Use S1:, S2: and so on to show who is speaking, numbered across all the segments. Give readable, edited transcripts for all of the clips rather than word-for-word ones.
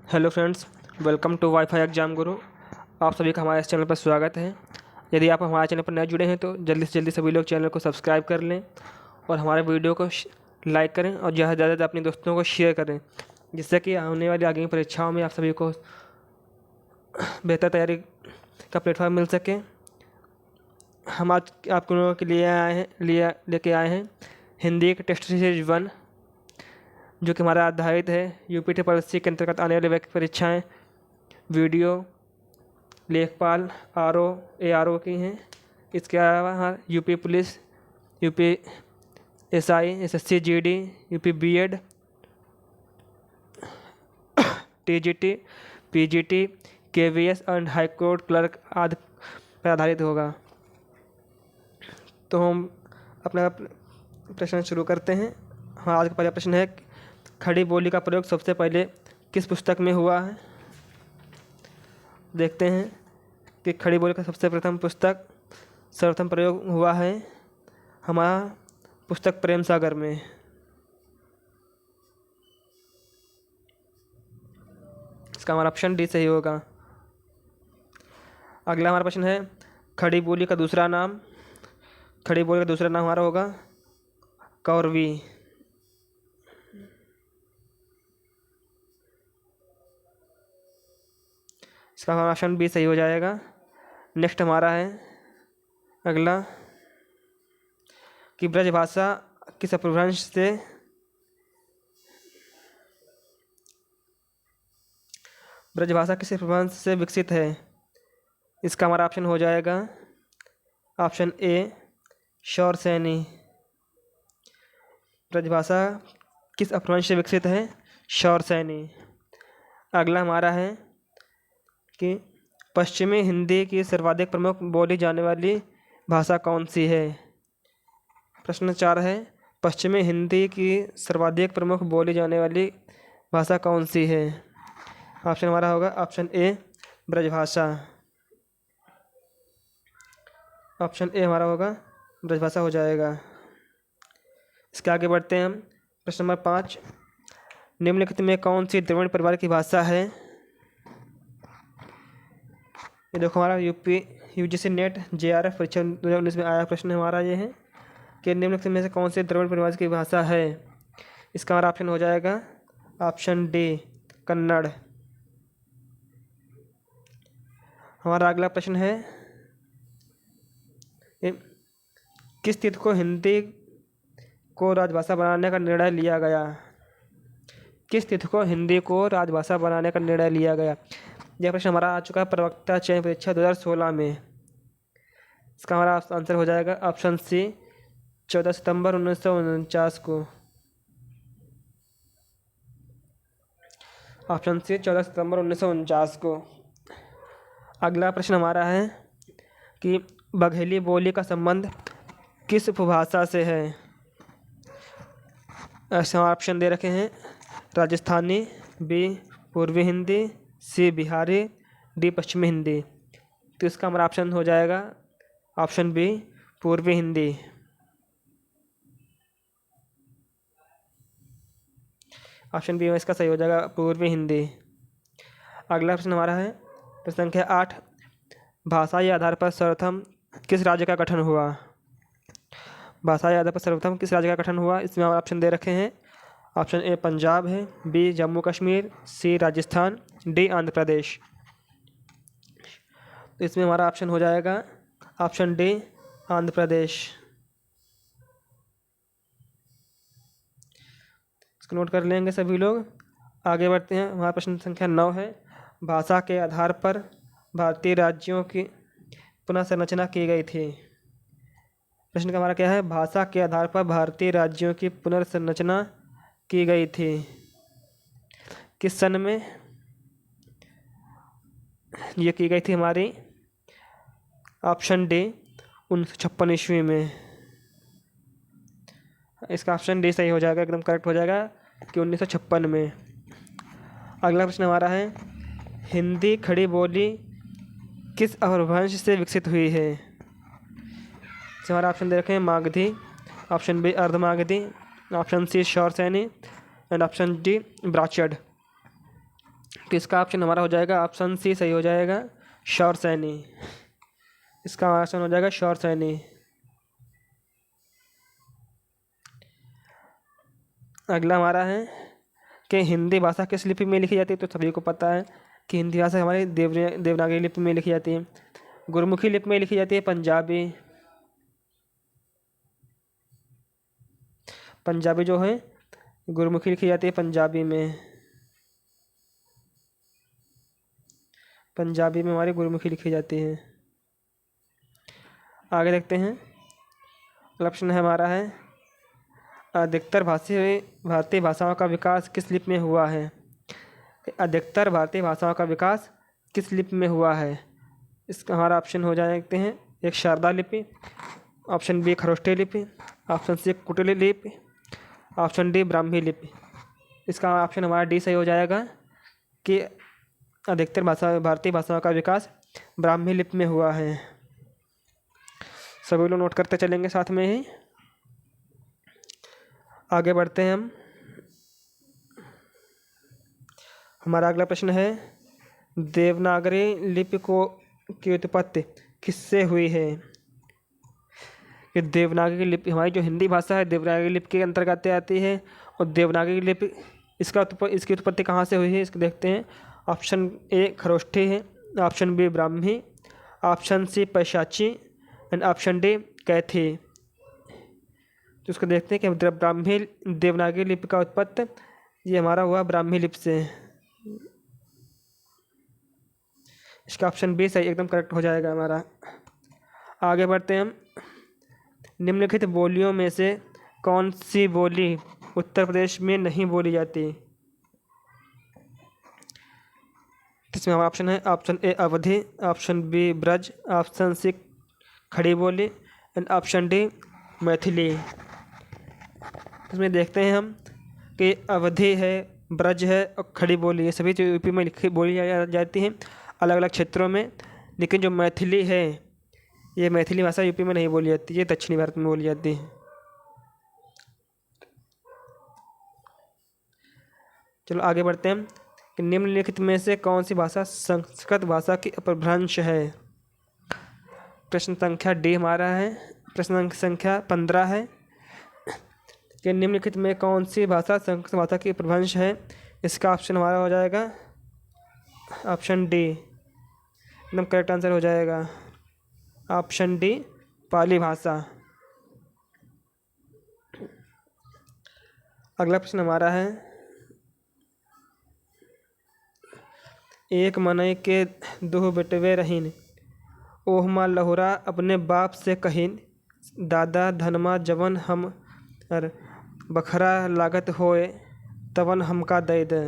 S1: Hello friends, welcome to WiFi exam Guru. आप सभी का हमारे इस चैनल पर स्वागत है। यदि आप हमारे चैनल पर नए जुड़े हैं तो जल्दी से जल्दी सभी लोग चैनल को सब्सक्राइब कर लें और हमारे वीडियो को लाइक करें और ज़्यादा से ज़्यादा अपने दोस्तों को शेयर करें, जिससे कि आने वाली आगे की परीक्षाओं में आप सभी को बेहतर तैयारी का प्लेटफॉर्म मिल सके। हम आज आप लोगों के लिए लेके आए हैं हिंदी के टेस्ट सीरीज 1, जो कि हमारा आधारित है यूपी ट्रिपल एससी के अंतर्गत आने वाली वैक परीक्षाएँ, वीडियो, लेखपाल, आरओ, एआरओ की हैं। इसके अलावा UP police, UP SI, SSC GD, UP BEd, TGT, PGT, KVS and high court clerk आदि पर आधारित होगा। तो हम अपना प्रश्न शुरू करते हैं। हाँ, आज का पहला प्रश्न है, खड़ी बोली का प्रयोग सबसे पहले किस पुस्तक में हुआ है? देखते हैं कि खड़ी बोली का सबसे प्रथम पुस्तक सर्वप्रथम प्रयोग हुआ है हमारा पुस्तक प्रेम सागर में। इसका हमारा ऑप्शन डी सही होगा। अगला हमारा प्रश्न है, खड़ी बोली का दूसरा नाम। खड़ी बोली का दूसरा नाम हमारा होगा कौरवी। इसका हमारा ऑप्शन बी सही हो जाएगा। नेक्स्ट हमारा है अगला कि ब्रजभाषा किस अपभ्रंश से विकसित है? इसका हमारा ऑप्शन हो जाएगा ऑप्शन ए शौरसेनी। ब्रजभाषा किस अपभ्रंश से विकसित है? शौरसेनी। अगला हमारा है कि पश्चिमी हिंदी की सर्वाधिक प्रमुख बोली जाने वाली भाषा कौन सी है? प्रश्न 4 है, पश्चिमी हिंदी की सर्वाधिक प्रमुख बोली जाने वाली भाषा कौन सी है? ऑप्शन हमारा होगा option A Brajbhasha. Option A हमारा होगा ब्रजभाषा हो जाएगा। इसके आगे बढ़ते हैं हम। प्रश्न नंबर 5, निम्नलिखित में कौन सी द्रविड़ परिवार की भाषा है? ये देखो, हमारा यूजीसी नेट जेआरएफ परीक्षा 2019 में आया प्रश्न हमारा ये है कि निम्नलिखित में से कौन से द्रविड़ परिवार की भाषा है? इसका हमारा ऑप्शन हो जाएगा ऑप्शन डी कन्नड़। हमारा अगला प्रश्न है, किस तिथि को हिंदी को राजभाषा बनाने का निर्णय लिया गया? किस तिथि को हिंदी को राजभाषा बनाने का निर्णय लिया गया? यह प्रश्न हमारा आ चुका है प्रवक्ता चयन परीक्षा 2016 में। इसका हमारा आंसर हो जाएगा ऑप्शन सी 14 सितंबर 1949 को। ऑप्शन सी 14 सितंबर 1949 को। अगला प्रश्न हमारा है कि बघेली बोली का संबंध किस उपभाषा से है? ऐसे ऑप्शन दे रखे हैं, राजस्थानी, बी पूर्वी हिंदी, सी बिहारी, डी पश्चिमी हिंदी। तो इसका हमारा ऑप्शन हो जाएगा ऑप्शन बी पूर्वी हिंदी। ऑप्शन बी में इसका सही हो जाएगा पूर्वी हिंदी। अगला प्रश्न हमारा है प्रश्न संख्या 8, भाषाई आधार पर सर्वप्रथम किस राज्य का गठन हुआ? भाषाई आधार पर सर्वप्रथम किस राज्य का गठन हुआ? इसमें हमारे ऑप्शन दे रखे हैं, ऑप्शन ए पंजाब है, बी जम्मू कश्मीर, सी राजस्थान, डी आंध्र प्रदेश। तो इसमें हमारा ऑप्शन हो जाएगा ऑप्शन डी आंध्र प्रदेश। इसको नोट कर लेंगे सभी लोग। आगे बढ़ते हैं। हमारा प्रश्न संख्या 9 है, भाषा के आधार पर भारतीय राज्यों की पुनः संरचना की गई थी। प्रश्न का हमारा क्या है, भाषा के आधार पर भारतीय राज्यों की पुनर्संरचना की गई थी किस सन में? ये की गई थी हमारी ऑप्शन डी 1956 ईस्वी में। इसका ऑप्शन डी सही हो जाएगा, एकदम करेक्ट हो जाएगा कि 1956 में। अगला प्रश्न हमारा है, हिंदी खड़ी बोली किस अपभ्रंश से विकसित हुई है? हमारा ऑप्शन दे रखे हैं, Magadhi, option B Ardhamagadhi, option C Shauraseni and option D Brachada. तो इसका ऑप्शन हमारा हो जाएगा ऑप्शन सी सही हो जाएगा, शौरसैनी। इसका ऑप्शन हो जाएगा शौरसैनी। अगला हमारा है कि हिंदी भाषा किस लिपि में लिखी जाती है। तो सभी को पता है कि हिंदी भाषा हमारी देवनागरी लिपि में लिखी जाती है। गुरमुखी लिपि में लिखी जाती है पंजाबी। पंजाबी जो है गुरमुखी लिखी जाती है पंजाबी में। पंजाबी में हमारी गुरमुखी लिखी जाती है। आगे देखते हैं। ऑप्शन है हमारा है अधिकतर भारतीय भाषाओं का विकास किस लिपि में हुआ है। अधिकतर भारतीय भाषाओं का विकास किस लिपि में हुआ है। इसका हमारा ऑप्शन हो जाते हैं एक शारदा लिपि, ऑप्शन बी खरोष्ठी लिपि, ऑप्शन सी कुटिल लिपि, ऑप्शन डी ब्राह्मी लिपि। इसका ऑप्शन हमारा डी सही हो जाएगा कि अधिकतर भारतीय भाषाओं का विकास ब्राह्मी लिपि में हुआ है। सभी लोग नोट करते चलेंगे साथ में ही। आगे बढ़ते हैं हम। हमारा अगला प्रश्न है देवनागरी लिपि की उत्पत्ति किससे हुई है। कि देवनागरी लिपि हमारी जो हिंदी भाषा है देवनागरी लिपि के अंतर्गत आती है। और देवनागरी लिपि इसकी उत्पत्ति कहाँ से हुई है इसको देखते हैं। ऑप्शन ए खरोष्ठी है, option B Brahmi, option C Paishachi and option D कैथी। तो उसको देखते हैं कि ब्राह्मी देवनागरी लिपि का उत्पत्ति ये हमारा हुआ ब्राह्मी लिपि से। इसका ऑप्शन बी सही एकदम करेक्ट हो जाएगा हमारा। आगे बढ़ते हैं हम। निम्नलिखित बोलियों में से कौन सी बोली उत्तर प्रदेश में नहीं बोली जाती। इसमें हमारा ऑप्शन है option A Awadhi, option B Braj, option C Khari Boli and option D Maithili. इसमें देखते हैं हम कि अवधी है, ब्रज है और खड़ी बोली, ये सभी जो यूपी में बोली जाती हैं अलग अलग क्षेत्रों में। लेकिन जो मैथिली है ये मैथिली भाषा यूपी में नहीं बोली जाती, ये दक्षिणी भारत में बोली जाती है। चलो आगे बढ़ते हैं कि निम्नलिखित में से कौन सी भाषा संस्कृत भाषा की अपभ्रंश है। प्रश्न संख्या डी हमारा है। प्रश्न संख्या 15 है कि निम्नलिखित में कौन सी भाषा संस्कृत भाषा की अपभ्रंश है। इसका ऑप्शन हमारा हो जाएगा ऑप्शन डी, एकदम करेक्ट आंसर हो जाएगा ऑप्शन डी पाली भाषा। अगला प्रश्न हमारा है एक मनई के दो बेटवे रहीन, ओहमा लहुरा अपने बाप से कहीन, दादा धनमा जवन हम बखरा लागत होए तवन हमका दे दे।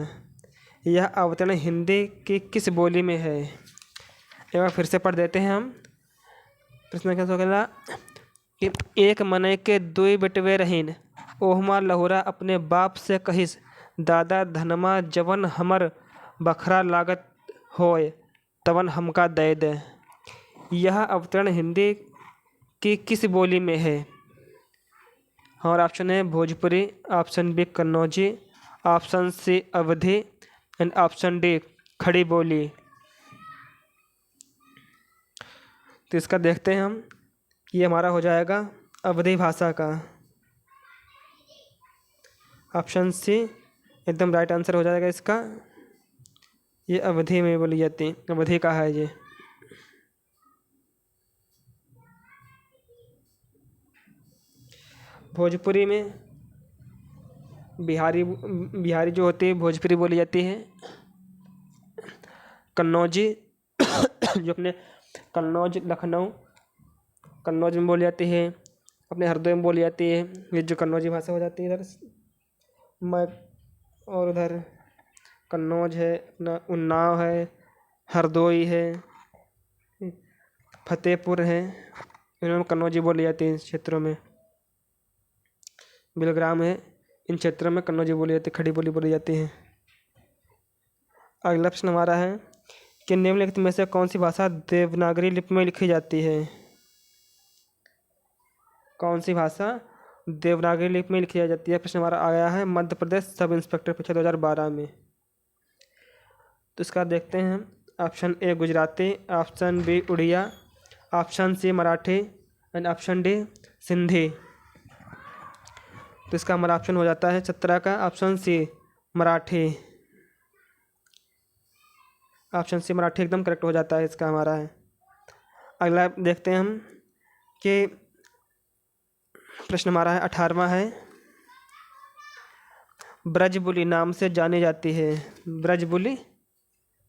S1: यह अवतरण हिंदी की किस बोली में है। एक बार फिर से पढ़ देते हैं हम। प्रश्न क्या होगा कि एक मनई के दुई बेटवे रहीन, ओहमा लहुरा अपने बाप से कहिस, दादा धनमा जवन हमर बखरा लागत होए तवन हमका दे दे। यह अवतरण हिंदी की किस बोली में है। हमारा ऑप्शन है Bhojpuri, option B Kannauji, option C Awadhi and option D Khari Boli. तो इसका देखते हैं हम। ये हमारा हो जाएगा अवधी भाषा का। ऑप्शन सी एकदम राइट आंसर हो जाएगा इसका। ये अवधी में बोली जाती, अवधी का है ये। भोजपुरी में बिहारी जो होती है भोजपुरी बोली जाती है। कन्नौजी जो अपने कन्नौज लखनऊ कन्नौज में बोली जाती है, अपने हरदोई में बोली जाती है। ये जो कन्नौजी भाषा हो जाती है इधर मैं, और उधर कन्नौज है, अपना उन्नाव है, हरदोई है, फतेहपुर है, इनमें कन्नौजी बोली जाती है। इस क्षेत्रों में बिलग्राम है, इन क्षेत्रों में कन्नौजी बोली जाती है, खड़ी बोली बोली जाती है। अगला प्रश्न हमारा है कि निम्नलिखित में से कौन सी भाषा देवनागरी लिपि में लिखी जाती है। कौन सी भाषा देवनागरी लिपि में लिखी जाती है। प्रश्न हमारा आया है मध्य प्रदेश सब इंस्पेक्टर परीक्षा 2012 में। तो इसका देखते हैं। Option A Gujarati, option B Oriya, option C Marathi and option D Sindhi. तो इसका हमारा ऑप्शन हो जाता है 17 का option C Marathi. Option C Marathi एकदम करेक्ट हो जाता है इसका हमारा है। अगला देखते हैं हम कि प्रश्न हमारा है 18वां है, ब्रजबुली नाम से जानी जाती है। ब्रजबुली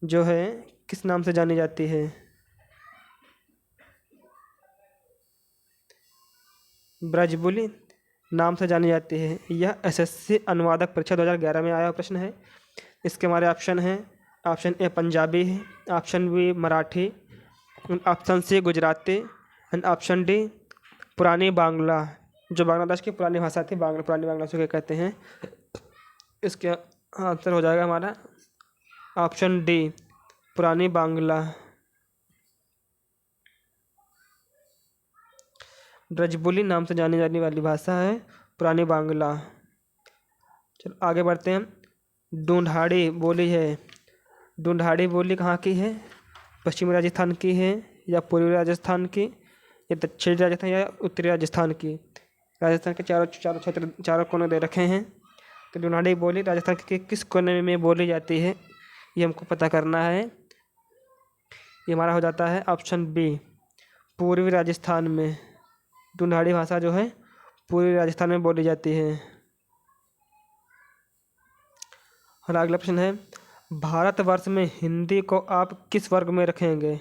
S1: जो है किस नाम से जानी जाती है? ब्रजबुली नाम से जानी जाती है। यह एसएससी अनुवादक परीक्षा 2011 में आया हुआ प्रश्न है। इसके हमारे ऑप्शन हैं, ऑप्शन ए पंजाबी है, option B Marathi, option C Gujarati and option D पुरानी बांग्ला। जो बांग्लादेश की पुरानी भाषा थी, पुरानी बांग्ला से कहते हैं। इसका आंसर हो जाएगा हमारा ऑप्शन डी पुरानी बांग्ला। ब्रजबुली नाम से जानी जाने वाली भाषा है पुरानी बांग्ला। चलो आगे बढ़ते हैं। ढूंढाड़ी बोली है। ढूंढाड़ी बोली कहाँ की है? पश्चिमी राजस्थान की है या पूर्वी राजस्थान की या दक्षिणी राजस्थान या उत्तरी राजस्थान की? राजस्थान के चारों चारों क्षेत्र चारों कोने दे रखे हैं। तो ढूंढाड़ी बोली राजस्थान के किस कोने में बोली जाती है, ये हमको पता करना है। ये हमारा हो जाता है ऑप्शन बी पूर्वी राजस्थान में। ढूंढाड़ी भाषा जो है पूर्वी राजस्थान में बोली जाती है। और अगला प्रश्न है, भारतवर्ष में हिंदी को आप किस वर्ग में रखेंगे?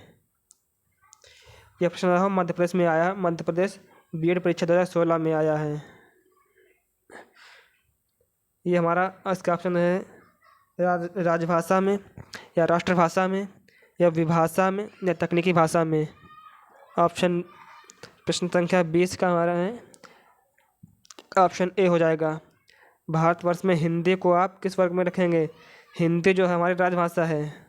S1: यह प्रश्न रहा मध्य प्रदेश में आया। मध्य प्रदेश बीएड परीक्षा 2016 में आया है। ये हमारा इसका ऑप्शन है राजभाषा में या राष्ट्रभाषा में या विभाषा में या तकनीकी भाषा में। ऑप्शन प्रश्न संख्या 20 का हमारा है ऑप्शन ए हो जाएगा। भारतवर्ष में हिंदी को आप किस वर्ग में रखेंगे? हिंदी जो है हमारी राजभाषा है।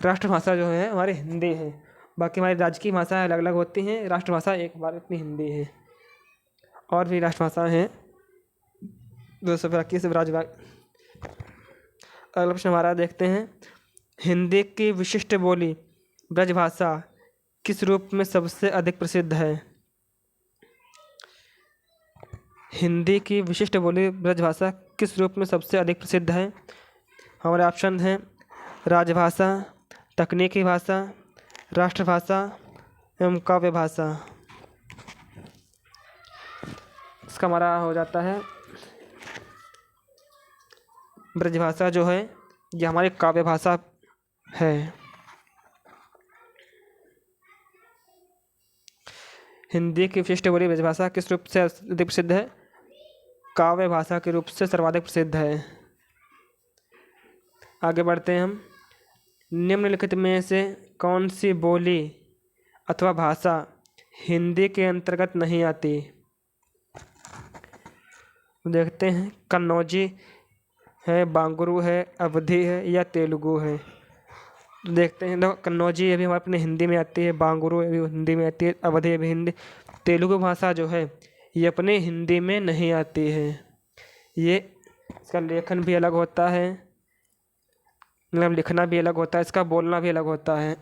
S1: राष्ट्रभाषा जो है हमारी हिंदी है। बाकी हमारी राज्य की भाषा अलग अलग होती हैं, राष्ट्रभाषा एक बार अपनी हिंदी है। और भी राष्ट्रभाषा हैं 221 राजभाषा। अगला प्रश्न हमारा देखते हैं, हिंदी की विशिष्ट बोली ब्रजभाषा किस रूप में सबसे अधिक प्रसिद्ध है? हिंदी की विशिष्ट बोली ब्रजभाषा किस रूप में सबसे अधिक प्रसिद्ध है? हमारे ऑप्शन हैं राजभाषा, तकनीकी भाषा, राष्ट्रभाषा एवं काव्य भाषा। इसका हमारा हो जाता है ब्रजभाषा जो है ये हमारी काव्य भाषा है। हिंदी की विशिष्ट बोली ब्रजभाषा किस रूप से अधिक प्रसिद्ध है? काव्य भाषा के रूप से सर्वाधिक प्रसिद्ध है। आगे बढ़ते हैं हम। निम्नलिखित में से कौन सी बोली अथवा भाषा हिंदी के अंतर्गत नहीं आती? देखते हैं, कन्नौजी है, बांगुरू है, अवधी है या तेलुगु है। तो देखते हैं, देखो कन्नौजी ये भी हमारे अपने हिंदी में आती है, बांगुरू ये भी हिंदी में आती है, अवधी ये भी हिंदी। तेलुगु भाषा जो है ये अपने हिंदी में नहीं आती है। ये इसका लेखन भी अलग होता है, मतलब लिखना भी अलग होता है, इसका बोलना भी अलग होता है।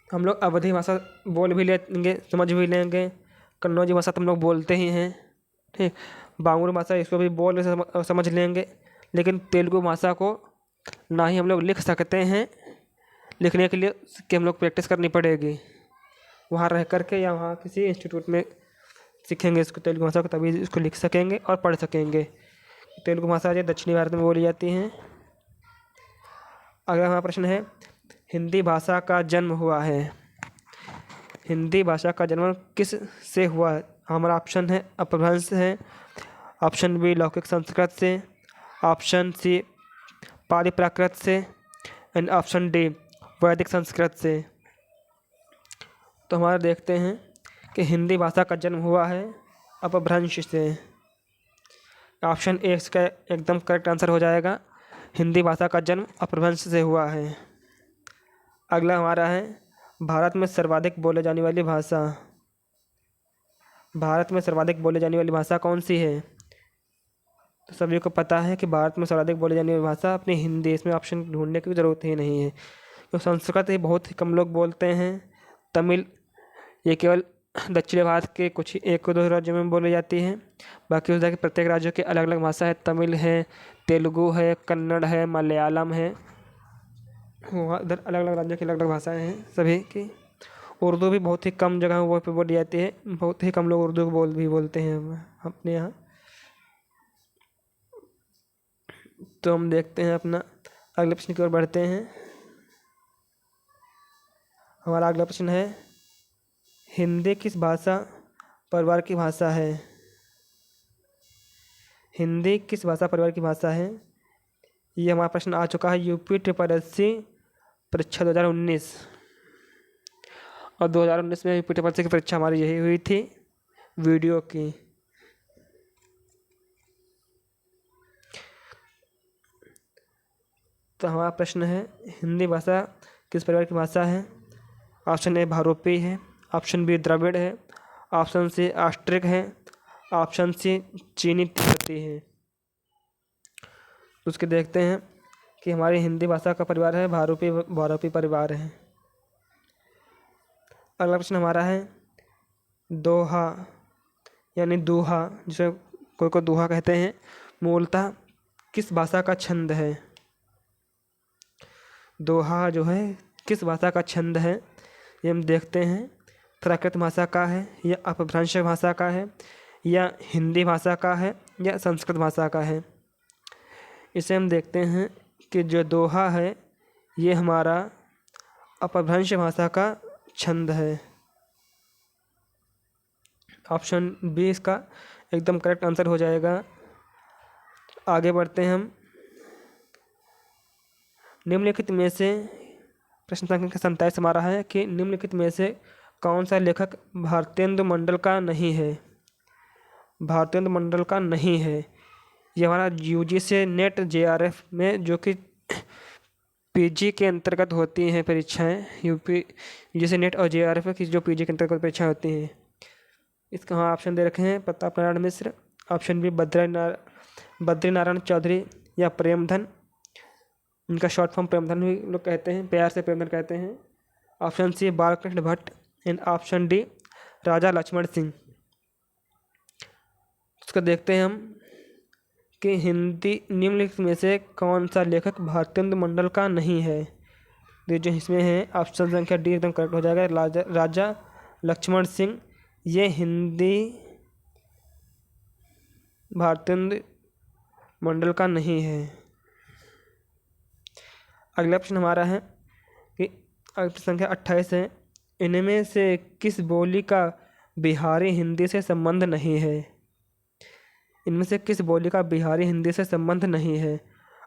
S1: हम लोग अवधी भाषा बोल भी लेंगे, समझ भी लेंगे। कन्नौजी भाषा तो हम लोग बोलते ही हैं, ठीक। बांगुरू भाषा इसको भी बोल समझ लेंगे, लेकिन तेलुगु भाषा को ना ही हम लोग लिख सकते हैं। लिखने के लिए कि हम लोग प्रैक्टिस करनी पड़ेगी वहाँ रह करके या वहाँ किसी इंस्टीट्यूट में सीखेंगे इसको तेलुगु भाषा को, तभी इसको लिख सकेंगे और पढ़ सकेंगे। तेलुगु भाषा जो दक्षिणी भारत में बोली जाती हैं। अगला हमारा प्रश्न है, हिंदी भाषा का जन्म हुआ है। हिंदी भाषा का जन्म किस से हुआ? हमारा ऑप्शन है अपभ्रंश है, ऑप्शन बी लौकिक संस्कृत से, ऑप्शन सी पाली प्राकृत से एंड ऑप्शन डी वैदिक संस्कृत से। तो हमारा देखते हैं कि हिंदी भाषा का जन्म हुआ है अपभ्रंश से। ऑप्शन ए इसका एकदम करेक्ट आंसर हो जाएगा। हिंदी भाषा का जन्म अपभ्रंश से हुआ है। अगला हमारा है, भारत में सर्वाधिक बोले जाने वाली भाषा। भारत में सर्वाधिक बोले जाने वाली भाषा कौन सी है? तो सभी को पता है कि भारत में सर्वाधिक बोली जाने वाली भाषा अपनी हिंदी, इसमें ऑप्शन ढूंढने की ज़रूरत ही नहीं है। तो संस्कृत ये बहुत ही कम लोग बोलते हैं। तमिल ये केवल दक्षिण भारत के कुछ ही 1-2 राज्यों में बोली जाती है। बाकी उधर के प्रत्येक राज्यों की अलग अलग भाषा है। तमिल है, तेलुगु है, कन्नड़ है, मलयालम है। वहाँ उधर अलग अलग राज्यों की अलग अलग भाषाएँ हैं सभी की। उर्दू भी बहुत ही कम जगह वो पे बोली जाती है। बहुत ही कम लोग उर्दू को बोलते हैं अपने यहाँ। तो हम देखते हैं अपना अगले प्रश्न की ओर बढ़ते हैं। हमारा अगला प्रश्न है, हिंदी किस भाषा परिवार की भाषा है? हिंदी किस भाषा परिवार की भाषा है? ये हमारा प्रश्न आ चुका है यूपी SSSC परीक्षा 2019। और 2019 में यूपी SSSC की परीक्षा हमारी यही हुई थी, वीडियो की। तो हमारा प्रश्न है, हिंदी भाषा किस परिवार की भाषा है? ऑप्शन ए भारोपी है, ऑप्शन बी द्रविड़ है, ऑप्शन सी ऑस्ट्रिक है, ऑप्शन सी चीनी तिब्बती है। उसके देखते हैं कि हमारी हिंदी भाषा का परिवार है भारोपी परिवार है। अगला प्रश्न हमारा है, दोहा यानी दूहा, जिसे कोई को दूहा कहते हैं, मूलतः किस भाषा का छंद है? दोहा जो है किस भाषा का छंद है, ये हम देखते हैं। प्राकृत भाषा का है या अपभ्रंश भाषा का है या हिंदी भाषा का है या संस्कृत भाषा का है। इसे हम देखते हैं कि जो दोहा है ये हमारा अपभ्रंश भाषा का छंद है। ऑप्शन बी इसका एकदम करेक्ट आंसर हो जाएगा। आगे बढ़ते हैं हम। निम्नलिखित में से प्रश्न संख्या 27 हमारा है कि निम्नलिखित में से कौन सा लेखक भारतेंदु मंडल का नहीं है? भारतेंदु मंडल का नहीं है। ये हमारा UGC नेट JRF में, जो कि PG के अंतर्गत होती हैं परीक्षाएं, UGC नेट और JRF की जो PG के अंतर्गत परीक्षाएं होती हैं। इसका हाँ ऑप्शन दे रखे हैं, प्रताप नारायण मिश्र, ऑप्शन बी बद्रीनारायण चौधरी या प्रेमधन, इनका शॉर्ट फॉर्म प्रेमधन भी लोग कहते हैं, प्यार से प्रेमधन कहते हैं। Option C Balkrishna Bhatt and option D Raja Lakshman Singh. उसका देखते हैं हम कि हिंदी निम्नलिखित में से कौन सा लेखक भारतेंदु मंडल का नहीं है। ये जो इसमें है ऑप्शन संख्या डी एकदम करेक्ट हो जाएगा, राजा लक्ष्मण सिंह। ये हिंदी भारतेंदु मंडल का नहीं है। अगला प्रश्न हमारा है कि प्रश्न संख्या 28 है, इनमें से किस बोली का बिहारी हिंदी से संबंध नहीं है? इनमें से किस बोली का बिहारी हिंदी से संबंध नहीं है?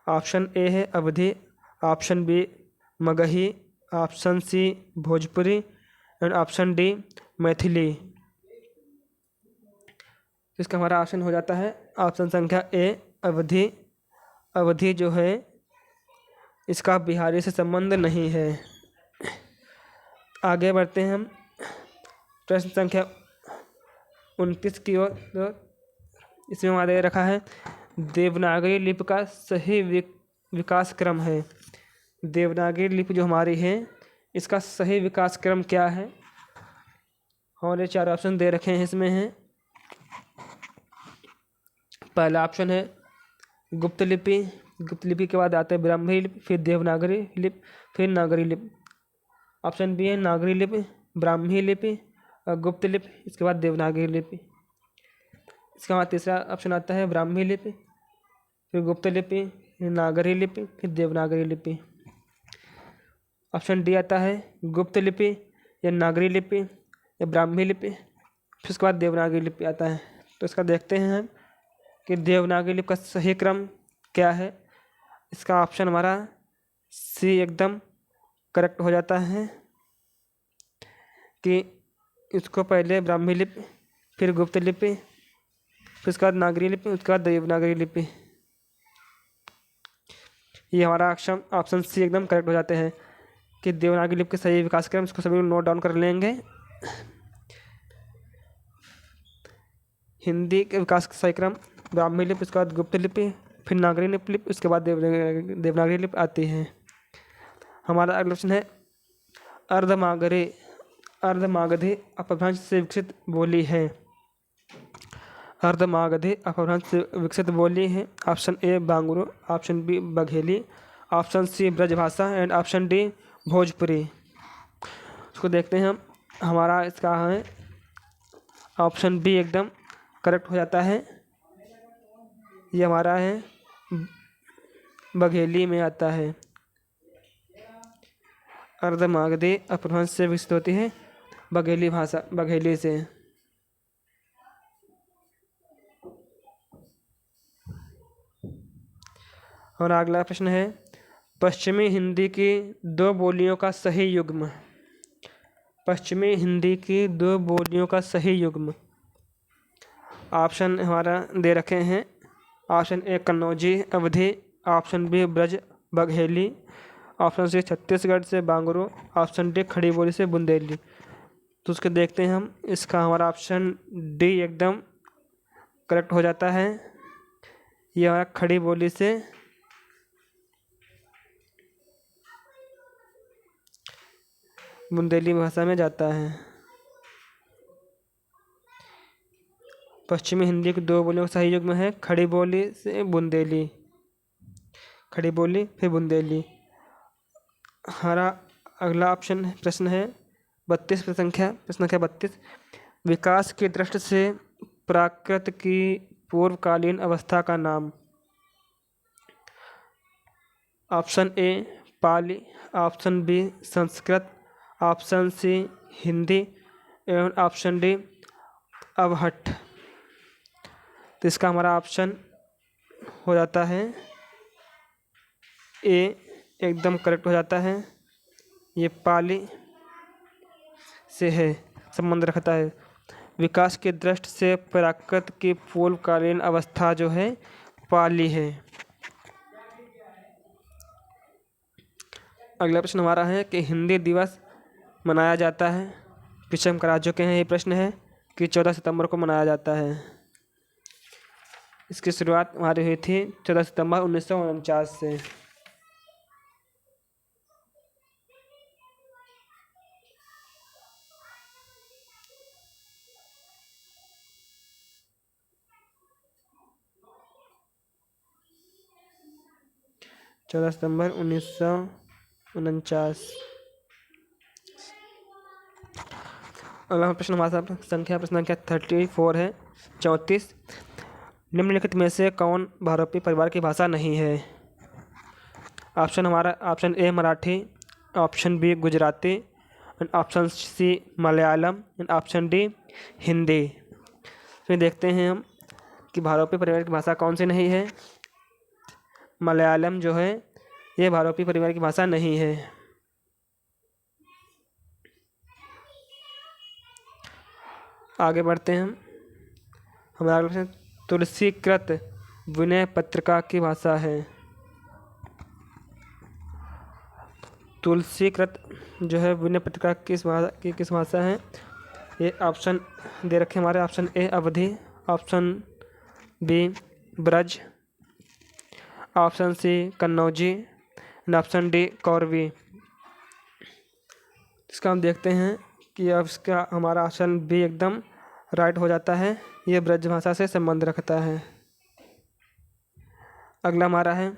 S1: ऑप्शन ए है Awadhi, option B Magahi, option C Bhojpuri and option D Maithili. इसका हमारा ऑप्शन हो जाता है ऑप्शन संख्या ए अवधी। अवधी जो है इसका बिहारी से संबंध नहीं है। आगे बढ़ते हैं हम प्रश्न संख्या 29 की ओर। तो इसमें हमारे रखा है देवनागरी लिपि का सही विकास क्रम है। देवनागरी लिपि जो हमारी है इसका सही विकास क्रम क्या है? हमारे 4 ऑप्शन दे रखे हैं इसमें हैं। पहला ऑप्शन है गुप्त लिपि, गुप्त लिपि के बाद आते हैं ब्राह्मी लिपि, फिर देवनागरी लिपि, फिर नागरी लिपि। ऑप्शन बी है नागरी लिपि, ब्राह्मी लिपि और गुप्त लिपि, इसके बाद देवनागरी लिपि। इसके बाद तीसरा ऑप्शन आता है ब्राह्मी लिपि, फिर गुप्त लिपि, फिर नागरी लिपि, फिर देवनागरी लिपि। ऑप्शन डी आता है गुप्त लिपि या नागरी लिपि या ब्राह्मी लिपि, फिर उसके बाद देवनागरी लिपि आता है। तो इसका देखते हैं हम कि देवनागरी लिपि का सही क्रम क्या है। इसका ऑप्शन हमारा सी एकदम करेक्ट हो जाता है कि इसको पहले ब्राह्मी लिपि, फिर गुप्त लिपि, फिर उसके बाद नागरी लिपि, उसके बाद देवनागरी लिपि। ये हमारा ऑप्शन सी एकदम करेक्ट हो जाते हैं कि देवनागरी लिपि के सही विकास क्रम। इसको सभी लोग नोट डाउन कर लेंगे। हिंदी के विकास का सही क्रम ब्राह्मी लिपि, उसके बाद गुप्त लिपि, फिर नागरी लिपि, उसके बाद देवनागरी लिपि आती है। हमारा अगला प्रश्न है अर्धमागधी। अर्धमागधी अपभ्रंश से विकसित बोली है। अर्धमागधी अपभ्रंश से विकसित बोली है। Option A Bangaru, option B Bagheli, option C Brajbhasha and option D Bhojpuri. इसको देखते हैं हम। हमारा इसका है ऑप्शन बी एकदम करेक्ट हो जाता है। ये हमारा है बघेली में आता है। अर्धमागधी अपभ्रंश से विकसित होती है बघेली भाषा, बघेली से। और अगला प्रश्न है पश्चिमी हिंदी की दो बोलियों का सही युग्म। पश्चिमी हिंदी की दो बोलियों का सही युग्म। ऑप्शन हमारा दे रखे हैं। Option A Kannauji Awadhi, option B Braj Bagheli, option C Chhattisgarh से बांगरू, ऑप्शन डी खड़ी बोली से बुंदेली। तो उसके देखते हैं हम। इसका हमारा ऑप्शन डी एकदम करेक्ट हो जाता है। ये हमारा खड़ी बोली से बुंदेली भाषा में जाता है। पश्चिमी हिंदी की दो बोलियों का सही युग्म है खड़ी बोली से बुंदेली। खड़ी बोली फिर बुंदेली। हमारा अगला ऑप्शन प्रश्न है 32 प्रश्न संख्या 32। विकास की दृष्टि से प्राकृत की पूर्वकालीन अवस्था का नाम। Option A Pali, option B Sanskrit, option C Hindi एवं ऑप्शन डी अवहट्ठ। तो इसका हमारा ऑप्शन हो जाता है ए एकदम करेक्ट हो जाता है। ये पाली से है, संबंध रखता है। विकास की दृष्टि से प्राकृत की पूर्वकालीन अवस्था जो है पाली है। अगला प्रश्न हमारा है कि हिंदी दिवस मनाया जाता है किस राज्यों के हैं। ये प्रश्न है कि 14 सितंबर को मनाया जाता है। इसकी शुरुआत हमारी हुई थी 14 सितंबर 1949 से। चौदह सितंबर 1949। अगला प्रश्न हमारे साथ प्रश्न संख्या 34 है 34। निम्नलिखित में से कौन भारतीय परिवार की भाषा नहीं है। Option A Marathi, option B Gujarati, option C Malayalam, option D Hindi. फिर देखते हैं हम कि भारतीय परिवार की भाषा कौन सी नहीं है। मलयालम जो है ये भारतीय परिवार की भाषा नहीं है। आगे बढ़ते हैं हम। हमारा अगला प्रश्न तुलसीकृत विनय पत्रिका की भाषा है। तुलसीकृत जो है विनय पत्रिका किस भाषा है। ये ऑप्शन दे रखे हमारे। Option A Awadhi, option B Braj, option C Kannauji, option D Kauravi. इसका हम देखते हैं कि अब इसका हमारा ऑप्शन बी एकदम राइट हो जाता है। ये ब्रज भाषा से संबंध रखता है। अगला हमारा है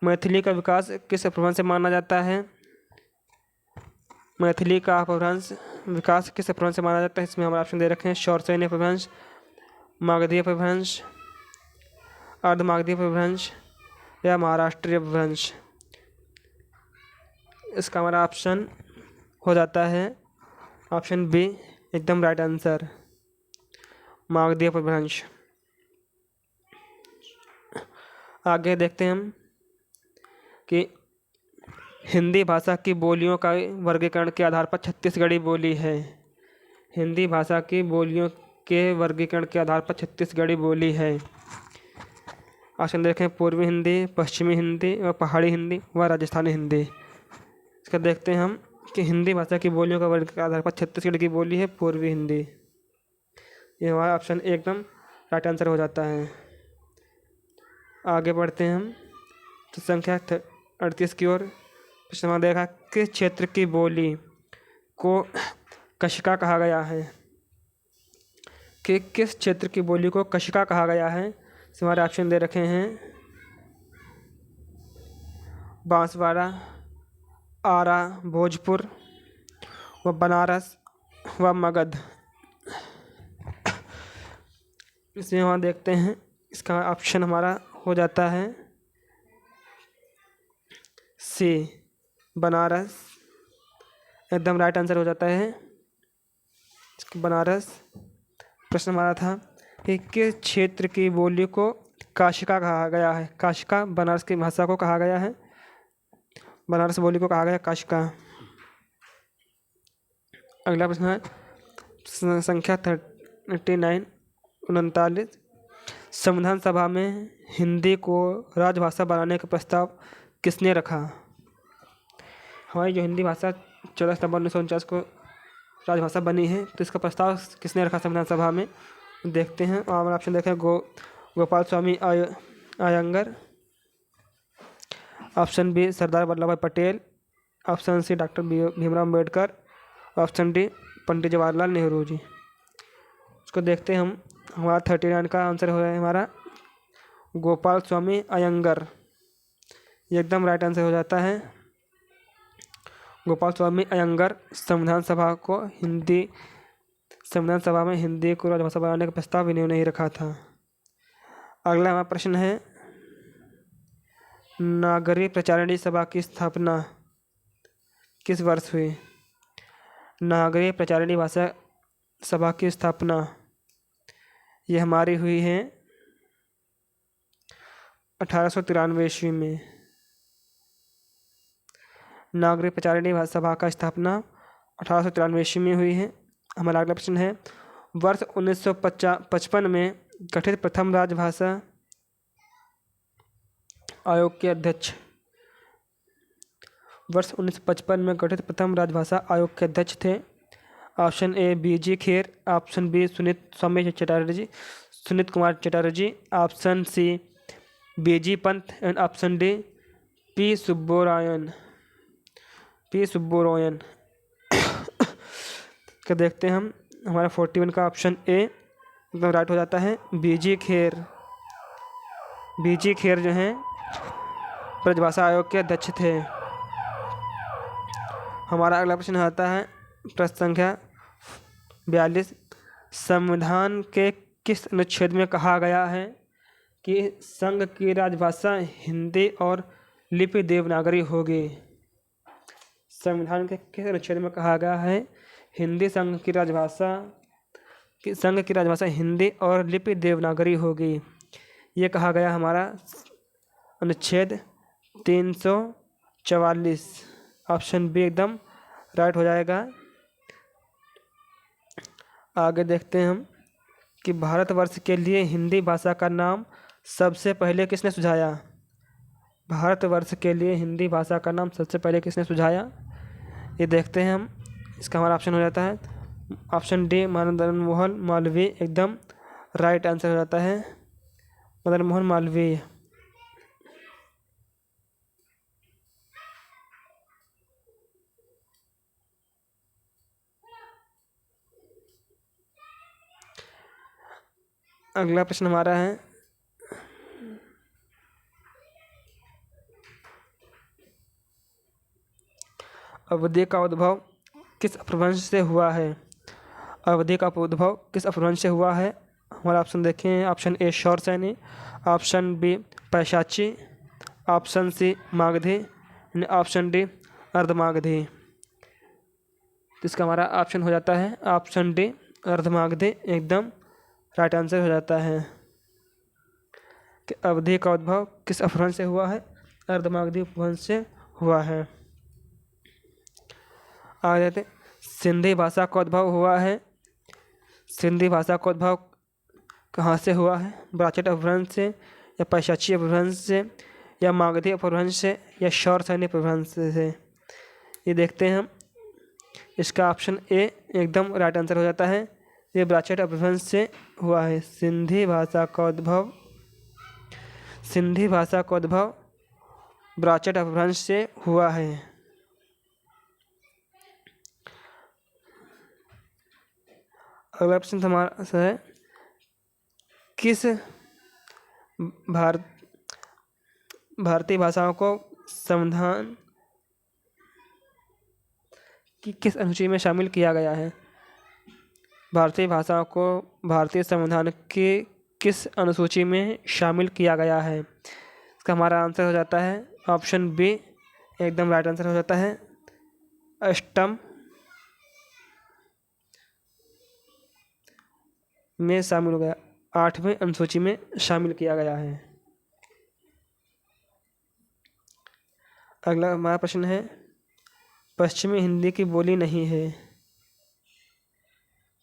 S1: मैथिली का विकास किस अपभ्रंश से माना जाता है। मैथिली का अपभ्रंश विकास किस अपभ्रंश से माना जाता है। इसमें हमारे ऑप्शन दे रखे हैं शौरसेनी अपभ्रंश, मागधी अपभ्रंश, अर्धमागधी अपभ्रंश या महाराष्ट्रीय अपभ्रंश। इसका हमारा ऑप्शन हो जाता है ऑप्शन बी एकदम राइट आंसर, मागधी अपभ्रंश। आगे देखते हैं हम कि हिंदी भाषा की बोलियों का वर्गीकरण के आधार पर छत्तीसगढ़ी बोली है। हिंदी भाषा की बोलियों के वर्गीकरण के आधार पर छत्तीसगढ़ी बोली है। ऑप्शन देखें पूर्वी हिंदी, पश्चिमी हिंदी और पहाड़ी हिंदी व राजस्थानी हिंदी। इसका देखते हैं हम कि हिंदी भाषा की बोलियों का वर्ग के आधार पर छत्तीसगढ़ की बोली है पूर्वी हिंदी। ये हमारा ऑप्शन एकदम राइट आंसर हो जाता है। आगे बढ़ते हैं हम तो संख्या 38 की ओर। प्रश्न नंबर देखा, किस क्षेत्र की बोली को कशिका कहा गया है? कि किस क्षेत्र की बोली को कशिका कहा गया है? हमारे ऑप्शन दे रखे हैं बांसवाड़ा, आरा, भोजपुर व बनारस व मगध। इसमें वहाँ देखते हैं, इसका ऑप्शन हमारा हो जाता है सी, बनारस। एकदम राइट आंसर हो जाता है बनारस। प्रश्न हमारा था कि किस क्षेत्र की बोली को काशिका कहा गया है? काशिका बनारस की भाषा को कहा गया है, बनारस बोली को कहा गया काशिका। अगला प्रश्न है संख्या 39 39। संविधान सभा में हिंदी को राजभाषा बनाने का प्रस्ताव किसने रखा? हमारी जो हिंदी भाषा 14 सितंबर 1949 को राजभाषा बनी है, तो इसका प्रस्ताव किसने रखा संविधान सभा में? देखते हैं। और ऑप्शन देखें, Gopal Swami Ayyangar, option B Sardar Vallabh Bhai Patel, option C doctor Bhimrao Ambedkar, option D Pandit Jawaharlal Nehru ji. उसको देखते हैं हम। हमारा 39 का आंसर हो रहा है हमारा गोपाल स्वामी अयंगर। ये एकदम राइट आंसर हो जाता है। गोपाल स्वामी अयंगर संविधान सभा में हिंदी को राजभाषा बनाने का प्रस्ताव इन्होंने ही रखा था। अगला हमारा प्रश्न है, नागरिक प्रचारिणी सभा की स्थापना किस वर्ष हुई? नागरिक प्रचारिणी भाषा सभा की स्थापना ये हमारी हुई है 1893 ईस्वी में। नागरिक प्रचारिणी सभा का स्थापना 1893 ईस्वी में हुई है। हमारा अगला प्रश्न है, वर्ष 1955 में गठित प्रथम राजभाषा आयोग के अध्यक्ष। वर्ष 1955 में गठित प्रथम राजभाषा आयोग के अध्यक्ष थे। Option A B G Kher, option B Sunit Kumar Chatterjee, option C B G Pant and option D P Subbarayan. क्या देखते हैं हम। हमारा 41 का ऑप्शन ए एकदम राइट हो जाता है। बीजी खेर जो हैं ब्रजभाषा आयोग के अध्यक्ष थे। हमारा अगला प्रश्न आता है प्रश्न संख्या 42। संविधान के किस अनुच्छेद में कहा गया है कि संघ की राजभाषा हिंदी और लिपि देवनागरी होगी? संविधान के किस अनुच्छेद में कहा गया है संघ की राजभाषा हिंदी और लिपि देवनागरी होगी? ये कहा गया हमारा अनुच्छेद 344। ऑप्शन बी एकदम राइट हो जाएगा। आगे देखते हैं हम कि भारतवर्ष के लिए हिंदी भाषा का नाम सबसे पहले किसने सुझाया? भारतवर्ष के लिए हिंदी भाषा का नाम सबसे पहले किसने सुझाया? ये देखते हैं हम। इसका हमारा ऑप्शन हो जाता है ऑप्शन डी मदन मोहन मालवीय। एकदम राइट आंसर हो जाता है मदन मोहन मालवीय। अगला प्रश्न हमारा है अवधि का उद्भव किस अपभ्रंश से हुआ है? अवधि का उद्भव किस अपभ्रंश से हुआ है? हमारा ऑप्शन देखें। Option A Shauraseni, option B Paishachi, option C Magadhi, option D Ardhamagadhi. तो इसका हमारा ऑप्शन हो जाता है ऑप्शन डी अर्धमागधी। एकदम राइट आंसर हो जाता है कि अवधि का उद्भव किस अपभ्रंश से हुआ है? अर्धमागधी अपभ्रंश से हुआ है। आ जाते सिंधी भाषा का उद्भव हुआ है। सिंधी भाषा का उद्भव कहाँ से हुआ है? ब्राह्मण अपभ्रंश से या पैशाची अपभ्रंश से या मागधी अपभ्रंश से या शौरसेनी अपभ्रंश से? ये देखते हैं हम। इसका ऑप्शन ए एकदम राइट आंसर हो जाता है। ये ब्राह्मण अपभ्रंश से हुआ है। सिंधी भाषा का उद्भव ब्राह्मण अपभ्रंश से हुआ है। अगला प्रश्न हमारा है, किस भारतीय भाषाओं को संविधान की किस अनुसूची में शामिल किया गया है? भारतीय भाषाओं को भारतीय संविधान के किस अनुसूची में शामिल किया गया है? इसका हमारा आंसर हो जाता है ऑप्शन बी, एकदम राइट आंसर हो जाता है, अष्टम में शामिल हो गया, 8वें अनुसूची में शामिल किया गया है। अगला हमारा प्रश्न है, पश्चिमी हिंदी की बोली नहीं है।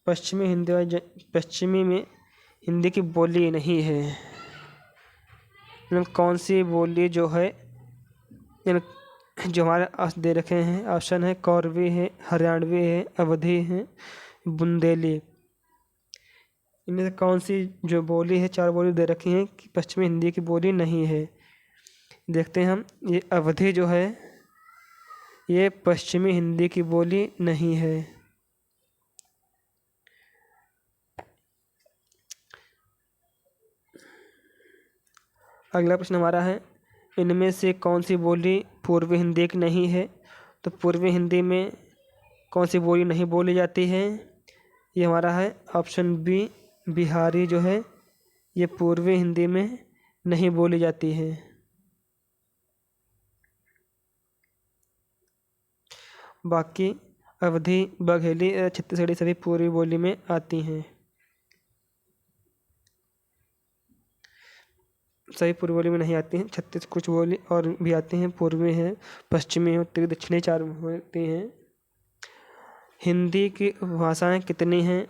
S1: पश्चिमी में हिंदी की बोली नहीं है, कौन सी बोली जो है, जो हमारे दे रखे हैं ऑप्शन है कौरवी है, हरियाणवी है, अवधी है, बुंदेली। इनमें से कौन सी जो बोली है, 4 बोली दे रखी हैं कि पश्चिमी हिंदी की बोली नहीं है। देखते हैं हम, ये अवधी जो है ये पश्चिमी हिंदी की बोली नहीं है। अगला प्रश्न हमारा है, इनमें से कौन सी बोली पूर्वी हिंदी की नहीं है? तो पूर्वी हिंदी में कौन सी बोली नहीं बोली जाती है? ये हमारा है ऑप्शन बी, बिहारी जो है ये पूर्वी हिंदी में नहीं बोली जाती है। बाकी अवधी, बघेली, छत्तीसगढ़ी सभी पूर्वी बोली में आती हैं। सभी पूर्वी बोली में नहीं आती हैं, छत्तीस कुछ बोली और भी आती हैं, पूर्वी हैं, पश्चिमी, उत्तरी, दक्षिणी 4 होती हैं। हिंदी की भाषाएं कितनी हैं?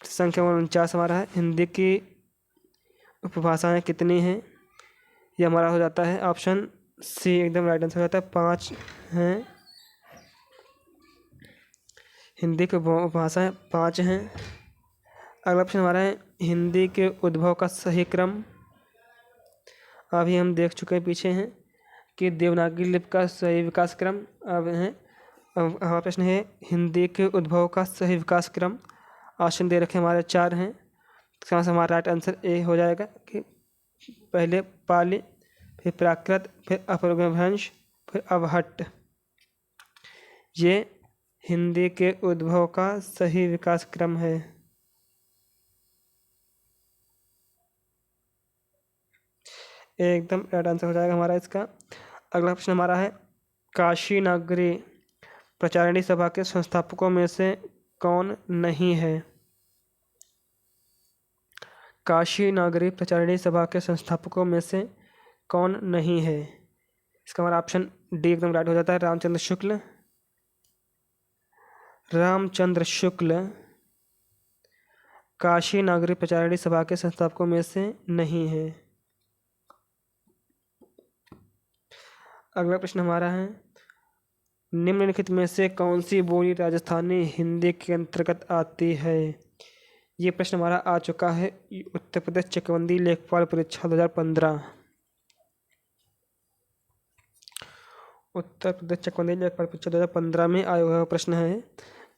S1: संख्या 49 हमारा है। हिंदी की उपभाषाएं कितनी हैं? ये हमारा हो जाता है ऑप्शन सी, एकदम राइट आंसर हो जाता है, 5 हैं। हिंदी की उपभाषाएं 5 हैं। अगला प्रश्न हमारा है, हिंदी के उद्भव का सही क्रम। अभी हम देख चुके हैं पीछे हैं कि देवनागरी लिपि का सही विकास क्रम अब है। अब हमारा प्रश्न है, हिंदी के उद्भव का सही विकास क्रम। ऑप्शन दे रखे हमारे 4 हैं। इसका हमारा राइट आंसर ए हो जाएगा कि पहले पाली, फिर प्राकृत, फिर अपभ्रंश, फिर अवहट्ट। ये हिंदी के उद्भव का सही विकास क्रम है। एकदम राइट आंसर हो जाएगा हमारा इसका। अगला प्रश्न हमारा है, काशी नागरी प्रचारिणी सभा के संस्थापकों में से कौन नहीं है? काशी नागरी प्रचारिणी सभा के संस्थापकों में से कौन नहीं है? इसका हमारा ऑप्शन डी एकदम राइट हो जाता है, रामचंद्र शुक्ल काशी नागरी प्रचारिणी सभा के संस्थापकों में से नहीं है। अगला प्रश्न हमारा है, निम्नलिखित में से कौन सी बोली राजस्थानी हिंदी के अंतर्गत आती है? ये प्रश्न हमारा आ चुका है उत्तर प्रदेश चकबंदी लेखपाल परीक्षा 2015। उत्तर प्रदेश चकबंदी लेखपाल परीक्षा 2015 में आया हुआ प्रश्न है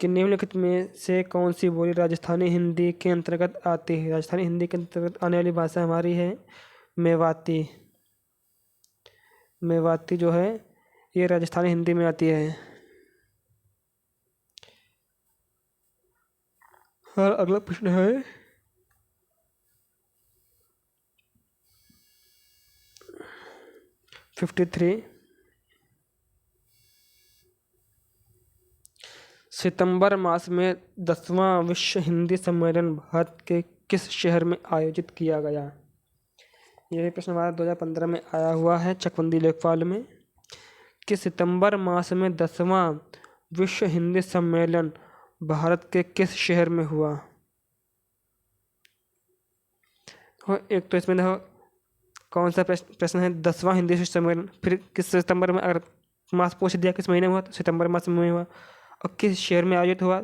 S1: कि निम्नलिखित में से कौन सी बोली राजस्थानी हिंदी के अंतर्गत आती है? राजस्थानी हिंदी के अंतर्गत आने वाली भाषा हमारी है मेवाती। मेवाती जो है ये राजस्थानी हिंदी में आती है। और अगला प्रश्न है, सितंबर मास में 10वां विश्व हिंदी सम्मेलन भारत के किस शहर में आयोजित किया गया? यह प्रश्न हमारा 2015 में आया हुआ है चकबंदी लेखपाल में कि सितंबर मास में 10वां विश्व हिंदी सम्मेलन भारत के किस शहर में हुआ? एक तो इसमें देखो कौन सा प्रश्न है, 10वां हिंदी विश्व सम्मेलन, फिर किस सितंबर में, अगर मास पूछ दिया किस महीने में हुआ तो सितंबर मास में हुआ, और किस शहर में आयोजित हुआ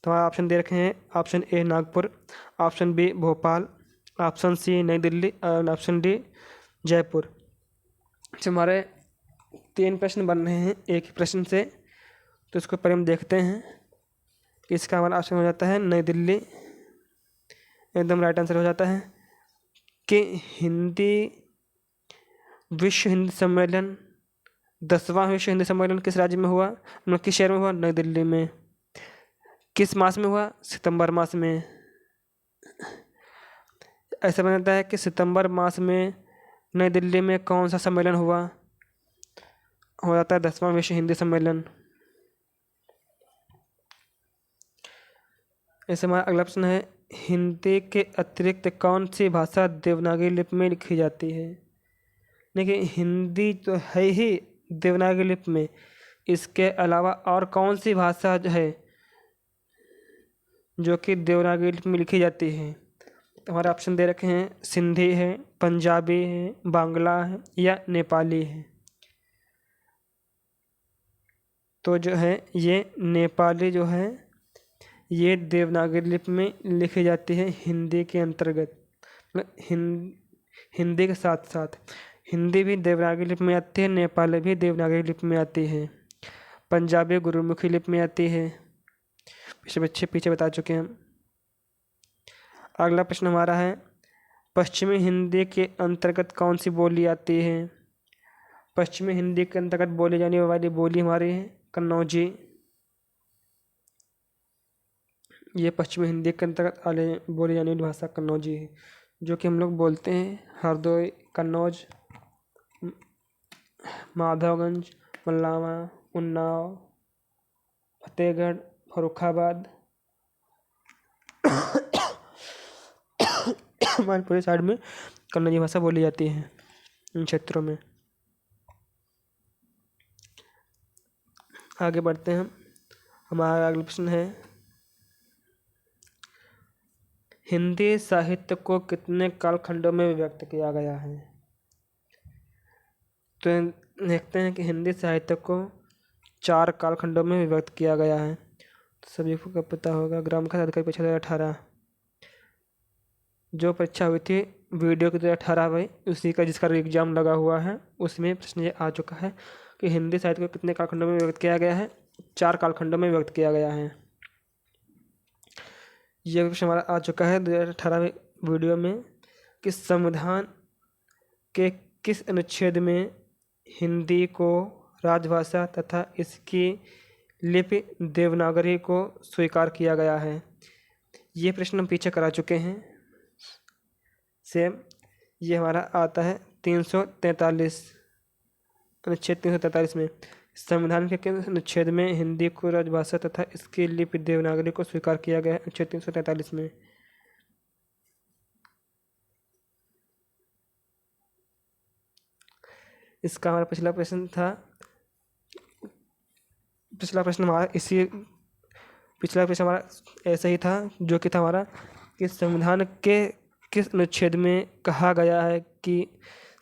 S1: तो हमारा ऑप्शन दे रखे हैं, option A Nagpur, option B Bhopal, option C New Delhi और ऑप्शन डी जयपुर। तो हमारे 3 प्रश्न बन रहे हैं एक ही प्रश्न से, तो इसको पर हम देखते हैं कि इसका हमारा ऑप्शन हो जाता है नई दिल्ली, एकदम राइट आंसर हो जाता है। कि विश्व हिंदी सम्मेलन 10वां विश्व हिंदी सम्मेलन किस राज्य में हुआ, मतलब किस शहर में हुआ, नई दिल्ली में। किस मास में हुआ, सितंबर मास में। ऐसा माना जाता है कि सितंबर मास में नई दिल्ली में कौन सा सम्मेलन हुआ, हो जाता है 10वां विश्व हिंदी सम्मेलन। ऐसे हमारा अगला प्रश्न है, हिंदी के अतिरिक्त कौन सी भाषा देवनागरी लिपि में लिखी जाती है। देखिए हिंदी तो है ही देवनागरी लिपि में, इसके अलावा और कौन सी भाषा जो है जो कि देवनागरी लिपि में लिखी जाती है। तो हमारे ऑप्शन दे रखे हैं, सिंधी है, पंजाबी है, बांग्ला है या नेपाली है। तो जो है ये नेपाली जो है ये देवनागरी लिपि में लिखी जाती है हिंदी के अंतर्गत। हिंदी के साथ साथ हिंदी भी देवनागरी लिपि में आती है, नेपाली भी देवनागरी लिपि में आती है, पंजाबी गुरुमुखी लिपि में आती है। पीछे बता चुके हैं हम। अगला प्रश्न हमारा है, पश्चिमी हिंदी के अंतर्गत कौन सी बोली आती है। पश्चिमी हिंदी के अंतर्गत बोली जाने वाली बोली हमारी है कन्नौजी। ये पश्चिमी हिंदी के अंतर्गत बोली जाने वाली भाषा कन्नौजी है, जो कि हम लोग बोलते हैं हरदोई, कन्नौज, माधवगंज, मल्लावा, उन्नाव, फतेहगढ़, फर्रुखाबाद हमारे पूरे साइड में कन्नौजी भाषा बोली जाती है इन क्षेत्रों में। आगे बढ़ते हैं। हमारा अगला प्रश्न है, हिंदी साहित्य को कितने कालखंडों में विभक्त किया गया है। तो देखते हैं कि हिंदी साहित्य को 4 कालखंडों में विभक्त किया गया है। तो सभी को पता होगा, ग्राम का अधिकारी परीक्षा 2018 जो परीक्षा हुई थी वीडियो की 2018 में, उसी का जिसका एग्जाम लगा हुआ है उसमें प्रश्न ये आ चुका है कि हिंदी साहित्य को कितने कालखंडों में विभक्त किया गया है। 4 कालखंडों में विभक्त किया गया है। यह प्रश्न हमारा आ चुका है 2018 में वीडियो में कि संविधान के किस अनुच्छेद में हिंदी को राजभाषा तथा इसकी लिपि देवनागरी को स्वीकार किया गया है। ये प्रश्न हम पीछे करा चुके हैं सेम। ये हमारा आता है 343 अनुच्छेद 343 में, संविधान के किस अनुच्छेद में हिंदी को राजभाषा तथा इसकी लिपि देवनागरी को स्वीकार किया गया है। अनुच्छेद 343 में। इसका हमारा पिछला प्रश्न हमारा ऐसा ही था, जो कि था हमारा कि संविधान के किस अनुच्छेद में कहा गया है कि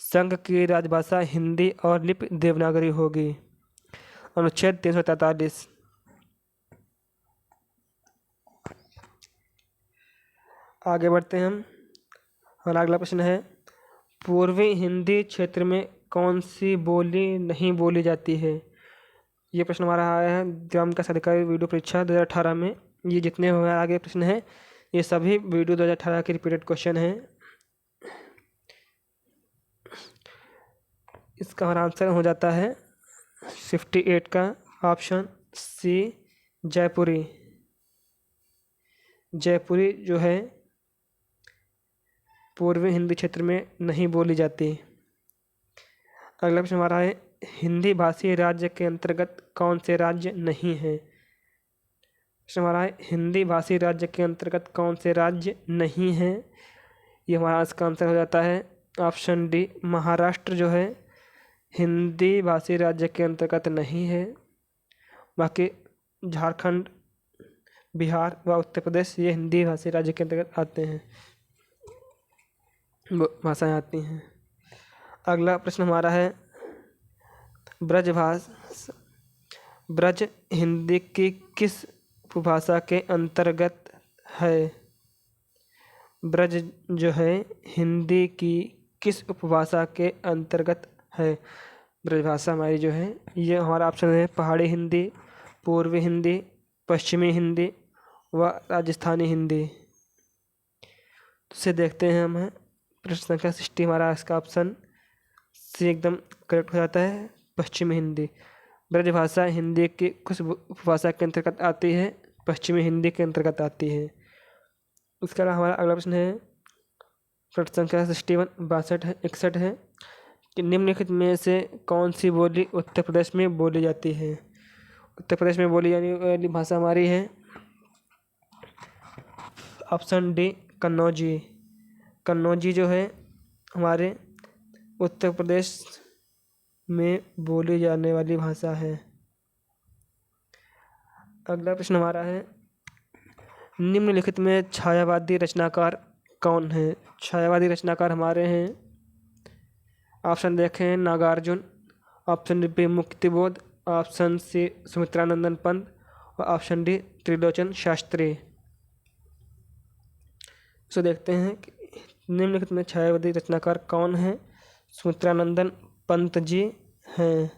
S1: संघ की राजभाषा हिंदी और लिपि देवनागरी होगी। अनुच्छेद 343। आगे बढ़ते हैं हम। हमारा अगला प्रश्न है, पूर्वी हिंदी क्षेत्र में कौन सी बोली नहीं बोली जाती है। ये प्रश्न हमारा आया है ग्राम विकास अधिकारी वीडियो परीक्षा 2018 में। ये जितने हमारे आगे प्रश्न हैं ये सभी वीडियो 2018 के रिपीटेड क्वेश्चन हैं। इसका हमारा आंसर हो जाता है 58 का ऑप्शन सी जयपुरी। जयपुरी जो है पूर्वी हिंदी क्षेत्र में नहीं बोली जाती। अगला प्रश्न हमारा है, हिंदी भाषी राज्य के अंतर्गत कौन से राज्य नहीं है। प्रश्न हमारा है, हिंदी भाषी राज्य के अंतर्गत कौन से राज्य नहीं है। ये हमारा इसका आंसर हो जाता है ऑप्शन डी महाराष्ट्र जो है हिंदी भाषी राज्य के अंतर्गत नहीं है। बाकी झारखंड, बिहार व उत्तर प्रदेश ये हिंदी भाषी राज्य के अंतर्गत आते हैं, भाषाएं आती हैं। अगला प्रश्न हमारा है, ब्रज हिंदी की किस उपभाषा के अंतर्गत है? ब्रज जो है हिंदी की किस उपभाषा के अंतर्गत है? ब्रजभाषा हमारी जो है, ये हमारा ऑप्शन है पहाड़ी हिंदी, पूर्वी हिंदी, पश्चिमी हिंदी व राजस्थानी हिंदी। तो इसे देखते हैं हम। प्रश्न संख्या 60 हमारा इसका ऑप्शन सी एकदम करेक्ट हो जाता है, पश्चिमी हिंदी। ब्रजभाषा हिंदी की कुछ उपभाषा के अंतर्गत आती है, पश्चिमी हिंदी के अंतर्गत आती है। उसके अलावा हमारा अगला प्रश्न है प्रश्न संख्या 61 61 है कि निम्नलिखित में से कौन सी बोली उत्तर प्रदेश में बोली जाती है? उत्तर प्रदेश में बोली जाने वाली भाषा हमारी है ऑप्शन डी कन्नौजी। कन्नौजी जो है हमारे उत्तर प्रदेश में बोली जाने वाली भाषा है। अगला प्रश्न हमारा है निम्नलिखित में छायावादी रचनाकार कौन है? छायावादी रचनाकार हमारे हैं, ऑप्शन देखें Nagarjun, option B Muktibodh, option C Sumitranandan Pant और ऑप्शन डी त्रिलोचन शास्त्री। तो देखते हैं कि निम्नलिखित में छायावादी रचनाकार कौन है? सुमित्रानंदन पंत जी हैं।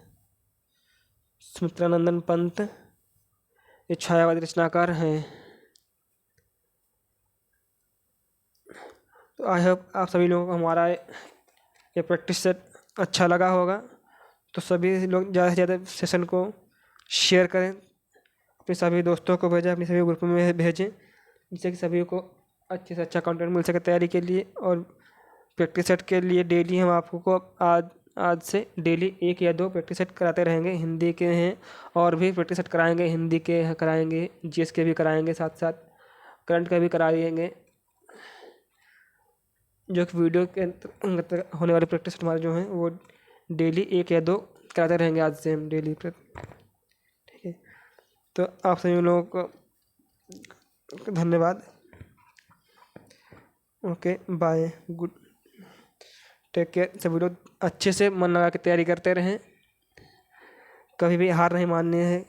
S1: सुमित्रानंदन पंत ये छायावादी रचनाकार हैं। तो आई होप आप सभी लोगों को हमारा ये प्रैक्टिस सेट अच्छा लगा होगा। तो सभी लोग ज़्यादा से ज़्यादा सेशन को शेयर करें, अपने सभी दोस्तों को भेजें, अपने सभी ग्रुप में भेजें, जिससे कि सभी को अच्छे से अच्छा कंटेंट मिल सके तैयारी के लिए। और प्रैक्टिस सेट के लिए डेली हम आपको आज से डेली 1 या 2 प्रैक्टिस सेट कराते रहेंगे। हिंदी के हैं और भी प्रैक्टिस सेट कराएंगे, हिंदी के कराएंगे, जीएस के भी कराएंगे, साथ साथ करंट का भी कराएंगे। जो कि वीडियो के अंतर्गत होने वाले प्रैक्टिस हमारे जो हैं वो डेली 1 या 2 कराते रहेंगे आज से हम डेली। ठीक है, तो आप सभी लोगों को धन्यवाद। Okay bye, good, take care. सभी लोग अच्छे से मन लगा के तैयारी करते रहें, कभी भी हार नहीं माननी है।